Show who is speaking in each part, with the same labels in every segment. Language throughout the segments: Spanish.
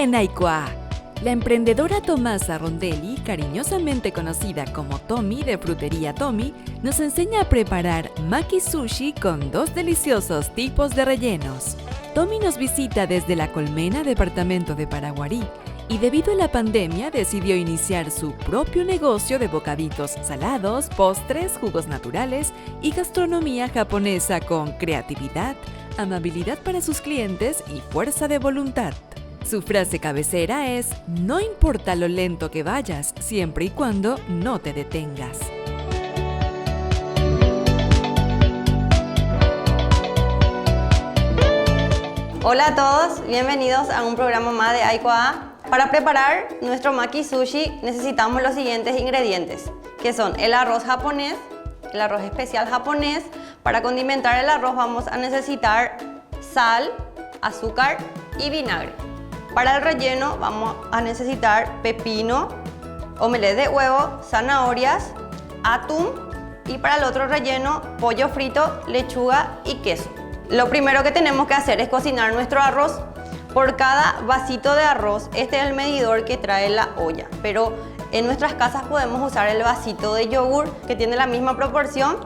Speaker 1: en Aikuá. La emprendedora Tomasa Rondelli, cariñosamente conocida como Tommy de Frutería Tommy, nos enseña a preparar maki sushi con 2 deliciosos tipos de rellenos. Tommy nos visita desde La Colmena, departamento de Paraguarí, y debido a la pandemia decidió iniciar su propio negocio de bocaditos salados, postres, jugos naturales y gastronomía japonesa con creatividad, amabilidad para sus clientes y fuerza de voluntad. Su frase cabecera es: no importa lo lento que vayas, siempre y cuando no te detengas.
Speaker 2: Hola a todos, bienvenidos a un programa más de Aikuá. Para preparar nuestro maki sushi necesitamos los siguientes ingredientes, que son el arroz japonés, el arroz especial japonés. Para condimentar el arroz vamos a necesitar sal, azúcar y vinagre. Para el relleno vamos a necesitar pepino, omelette de huevo, zanahorias, atún y para el otro relleno pollo frito, lechuga y queso. Lo primero que tenemos que hacer es cocinar nuestro arroz. Por cada vasito de arroz, este es el medidor que trae la olla, pero en nuestras casas podemos usar el vasito de yogur que tiene la misma proporción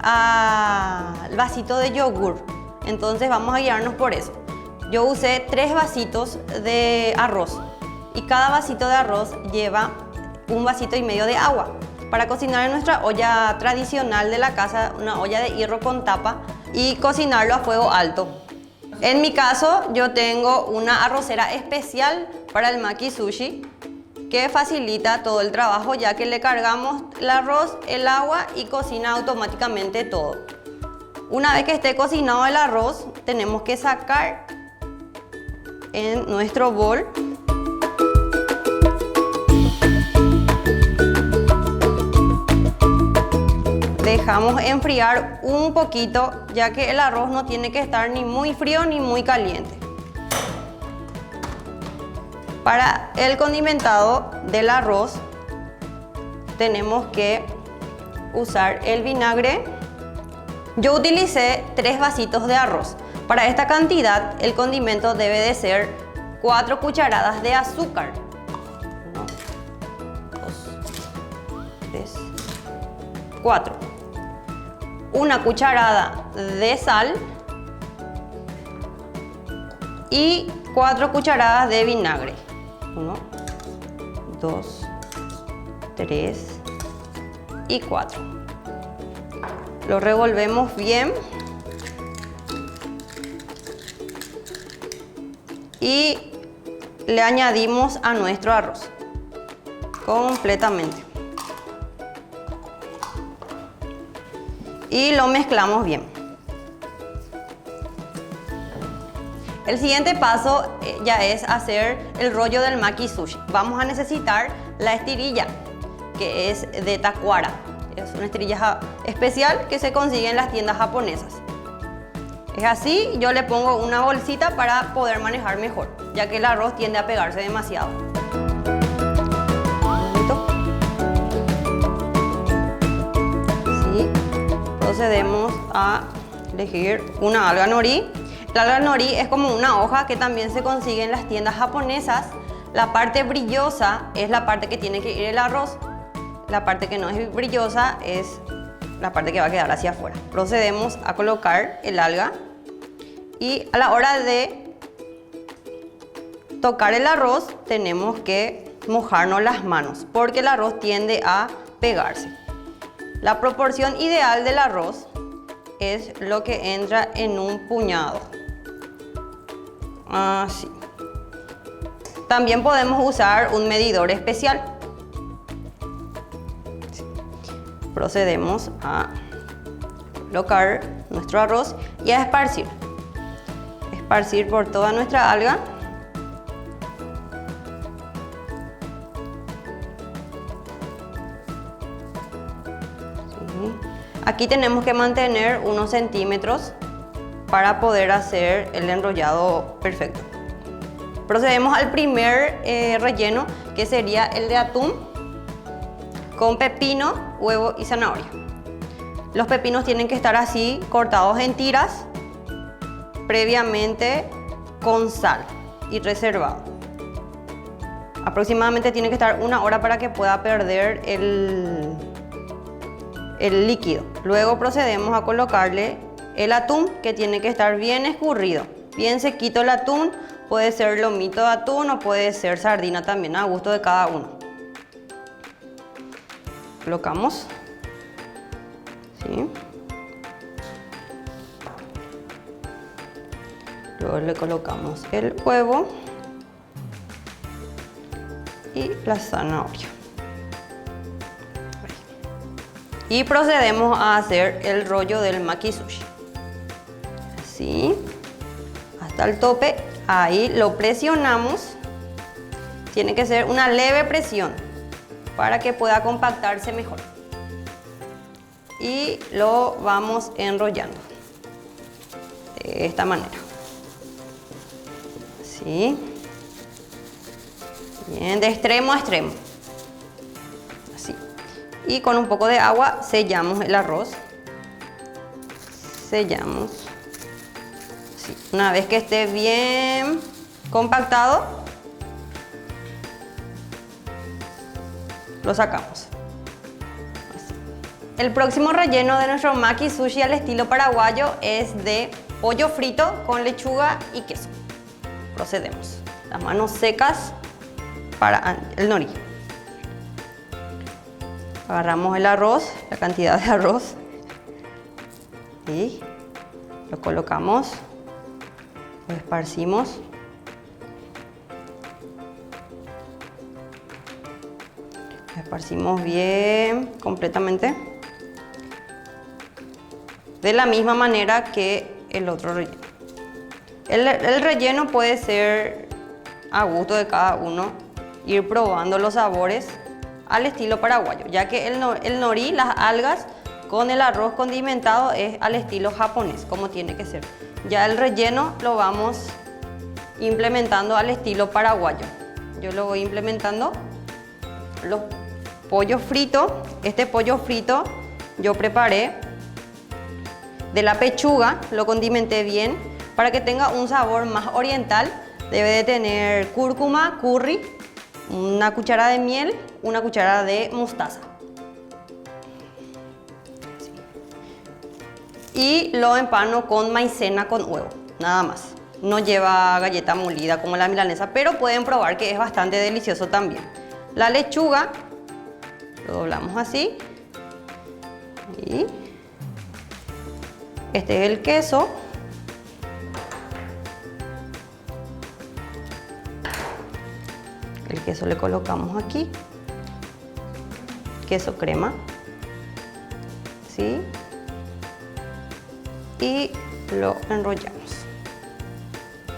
Speaker 2: al vasito de yogur. Entonces vamos a guiarnos por eso. Yo usé 3 vasitos de arroz y cada vasito de arroz lleva 1,5 vasitos de agua. Para cocinar en nuestra olla tradicional de la casa, una olla de hierro con tapa, y cocinarlo a fuego alto. En mi caso, yo tengo una arrocera especial para el maki sushi que facilita todo el trabajo, ya que le cargamos el arroz, el agua y cocina automáticamente todo. Una vez que esté cocinado el arroz, tenemos que sacar en nuestro bol. Dejamos enfriar un poquito, ya que el arroz no tiene que estar ni muy frío ni muy caliente. Para el condimentado del arroz tenemos que usar el vinagre. Yo utilicé 3 vasitos de arroz. Para esta cantidad el condimento debe de ser 4 cucharadas de azúcar. 1, 2, 3, 4. 1 cucharada de sal y 4 cucharadas de vinagre. 1, 2, 3 y 4. Lo revolvemos bien y le añadimos a nuestro arroz completamente. Y lo mezclamos bien. El siguiente paso ya es hacer el rollo del maki sushi. Vamos a necesitar la estirilla, que es de tacuara. Es una estirilla especial que se consigue en las tiendas japonesas. Es así, yo le pongo una bolsita para poder manejar mejor, ya que el arroz tiende a pegarse demasiado. Procedemos a elegir una alga nori. La alga nori es como una hoja que también se consigue en las tiendas japonesas. La parte brillosa es la parte que tiene que ir el arroz. La parte que no es brillosa es la parte que va a quedar hacia afuera. Procedemos a colocar el alga y a la hora de tocar el arroz tenemos que mojarnos las manos porque el arroz tiende a pegarse. La proporción ideal del arroz es lo que entra en un puñado. Así. También podemos usar un medidor especial. Procedemos a colocar nuestro arroz y a esparcir. Esparcir por toda nuestra alga. Aquí tenemos que mantener unos centímetros para poder hacer el enrollado perfecto. Procedemos al primer relleno, que sería el de atún con pepino, huevo y zanahoria. Los pepinos tienen que estar así, cortados en tiras, previamente con sal y reservado. Aproximadamente tiene que estar 1 hora para que pueda perder el líquido. Luego procedemos a colocarle el atún, que tiene que estar bien escurrido, bien sequito el atún. Puede ser lomito de atún o puede ser sardina también, a gusto de cada uno. Colocamos. ¿Sí? Luego le colocamos el huevo y la zanahoria. Y procedemos a hacer el rollo del maki sushi. Así, hasta el tope. Ahí lo presionamos. Tiene que ser una leve presión para que pueda compactarse mejor. Y lo vamos enrollando de esta manera. Así. Bien, de extremo a extremo. Así. Y con un poco de agua sellamos el arroz. Sellamos. Así. Una vez que esté bien compactado, lo sacamos. Así. El próximo relleno de nuestro maki sushi al estilo paraguayo es de pollo frito con lechuga y queso. Procedemos. Las manos secas para el nori. Agarramos el arroz, la cantidad de arroz, y lo colocamos, lo esparcimos. Lo esparcimos bien, completamente. De la misma manera que el otro relleno. El relleno puede ser a gusto de cada uno, ir probando los sabores al estilo paraguayo, ya que el nori, las algas con el arroz condimentado es al estilo japonés, como tiene que ser. Ya el relleno lo vamos implementando al estilo paraguayo. Yo lo voy implementando. Los pollos fritos, este pollo frito yo preparé de la pechuga, lo condimenté bien para que tenga un sabor más oriental. Debe de tener cúrcuma, curry, una cucharada de miel, una cucharada de mostaza. Y lo empano con maicena con huevo, nada más. No lleva galleta molida como la milanesa, pero pueden probar que es bastante delicioso también. La lechuga lo doblamos así. Y este es el queso. El queso le colocamos aquí. Queso crema. ¿Sí? Y lo enrollamos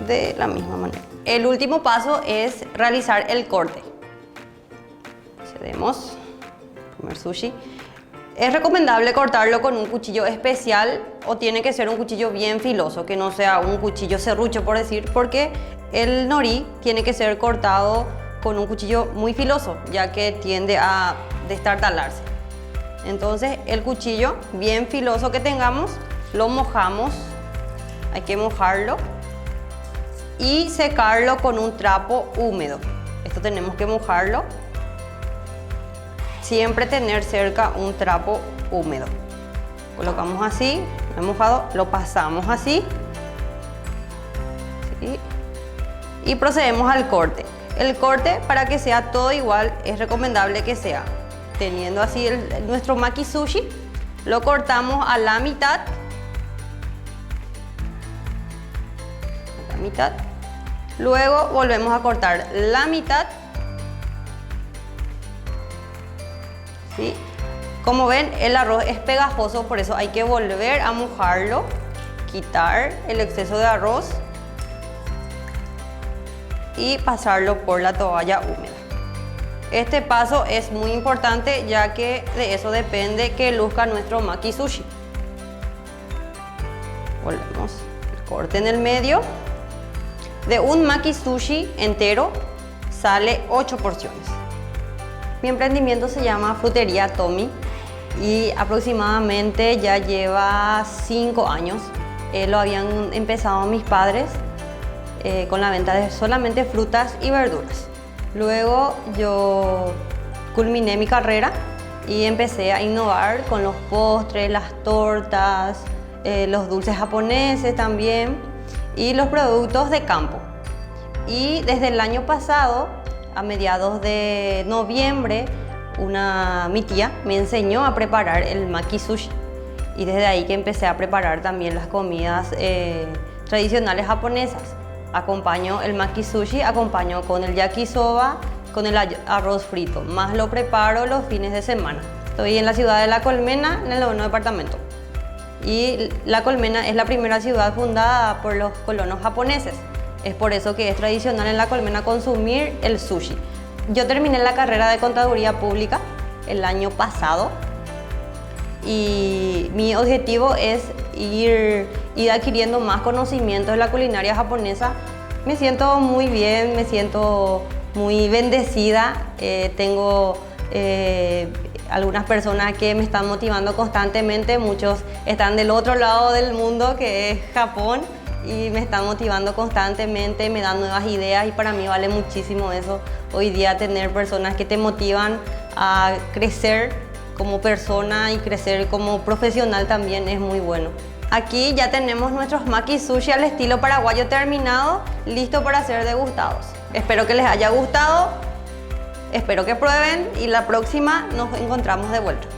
Speaker 2: de la misma manera. El último paso es realizar el corte. Procedemos a comer sushi. Es recomendable cortarlo con un cuchillo especial o tiene que ser un cuchillo bien filoso, que no sea un cuchillo serrucho, por decir, porque el nori tiene que ser cortado con un cuchillo muy filoso, ya que tiende a destartalarse. Entonces el cuchillo bien filoso que tengamos, lo mojamos, hay que mojarlo y secarlo con un trapo húmedo. Esto tenemos que mojarlo. Siempre tener cerca un trapo húmedo. Colocamos así, lo mojado, lo pasamos así. ¿Sí? Y procedemos al corte. El corte, para que sea todo igual, es recomendable que sea teniendo así nuestro maki sushi, lo cortamos a la mitad. Luego volvemos a cortar la mitad. ¿Sí? Como ven, el arroz es pegajoso, por eso hay que volver a mojarlo, quitar el exceso de arroz y pasarlo por la toalla húmeda. Este paso es muy importante, ya que de eso depende que luzca nuestro maki sushi. Volvemos el corte en el medio. De un maki sushi entero sale 8 porciones. Mi emprendimiento se llama Frutería Tommy y aproximadamente ya lleva 5 años. Lo habían empezado mis padres con la venta de solamente frutas y verduras. Luego yo culminé mi carrera y empecé a innovar con los postres, las tortas, los dulces japoneses también y los productos de campo. Y desde el año pasado, a mediados de noviembre, mi tía me enseñó a preparar el maki sushi. Y desde ahí que empecé a preparar también las comidas tradicionales japonesas. Acompaño el maki sushi, acompaño con el yakisoba, con el arroz frito. Más lo preparo los fines de semana. Estoy en la ciudad de La Colmena, en el 9º departamento. Y La Colmena es la primera ciudad fundada por los colonos japoneses. Es por eso que es tradicional en La Colmena consumir el sushi. Yo terminé la carrera de Contaduría Pública el año pasado y mi objetivo es ir adquiriendo más conocimiento de la culinaria japonesa. Me siento muy bien, me siento muy bendecida. Tengo algunas personas que me están motivando constantemente, muchos están del otro lado del mundo que es Japón y me están motivando constantemente, me dan nuevas ideas y para mí vale muchísimo eso. Hoy día tener personas que te motivan a crecer como persona y crecer como profesional también es muy bueno. Aquí ya tenemos nuestros maki sushi al estilo paraguayo terminado, listo para ser degustados. Espero que les haya gustado, espero que prueben y la próxima nos encontramos de vuelta.